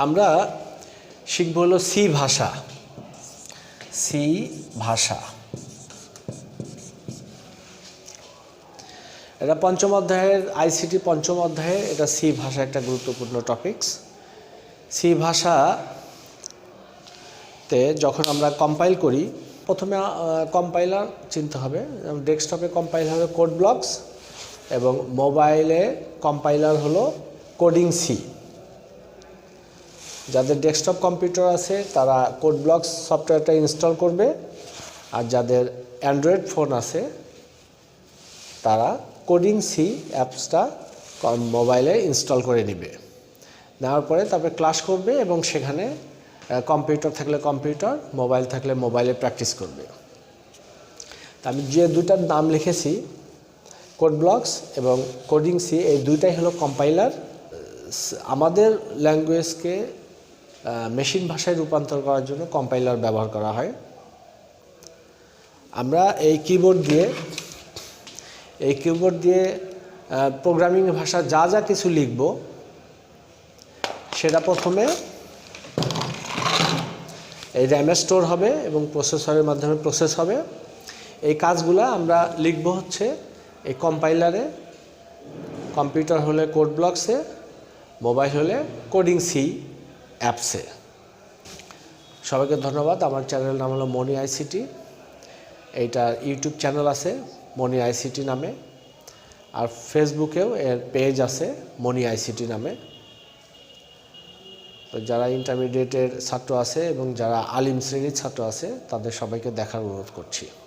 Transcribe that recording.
আমরা শিখব হলো সি ভাষা। সি ভাষা এটা পঞ্চম অধ্যায়ের আইসিটি পঞ্চম অধ্যায়ে এটা সি ভাষা একটা গুরুত্বপূর্ণ টপিকস। সি ভাষাতে যখন আমরা কম্পাইল করি প্রথমে কম্পাইলার চিনতে হবে। ডেস্কটপে কম্পাইল হবে কোড ব্লকস এবং মোবাইলে কম্পাইলার হলো কোডিং সি। যাদের ডেস্কটপ কম্পিউটার আছে তারা কোড ব্লকস সফটওয়্যারটা ইনস্টল করবে, আর যাদের অ্যান্ড্রয়েড ফোন আছে তারা কোডিং সি অ্যাপসটা মোবাইলে ইনস্টল করে নেবে। নেওয়ার পরে তারপরে ক্লাস করবে এবং সেখানে কম্পিউটার থাকলে কম্পিউটার, মোবাইল থাকলে মোবাইলে প্র্যাকটিস করবে। তা আমি যে দুটার নাম লিখেছি কোড ব্লকস এবং কোডিং সি, এই দুইটাই হলো কম্পাইলার। আমাদের ল্যাঙ্গুয়েজকে মেশিন ভাষায় রূপান্তর করার জন্য কম্পাইলার ব্যবহার করা হয়। আমরা এই কিবোর্ড দিয়ে প্রোগ্রামিং ভাষা যা যা কিছু লিখব সেটা প্রথমে এই র্যামে স্টোর হবে এবং প্রসেসরের মাধ্যমে প্রসেস হবে। এই কাজগুলো আমরা লিখব হচ্ছে এই কম্পাইলারে, কম্পিউটার হলে কোড ব্লকসে, মোবাইল হলে কোডিং সি অ্যাপসে। সবাইকে ধন্যবাদ। আমার চ্যানেলের নাম হলো মনি আইসিটি। এইটার ইউটিউব চ্যানেল আছে মনি আইসিটি নামে, আর ফেসবুকেও এর পেজ আছে মনি আইসিটি নামে। তো যারা ইন্টারমিডিয়েটের ছাত্র আছে এবং যারা আলিম শ্রেণীর ছাত্র আছে তাদের সবাইকে দেখার অনুরোধ করছি।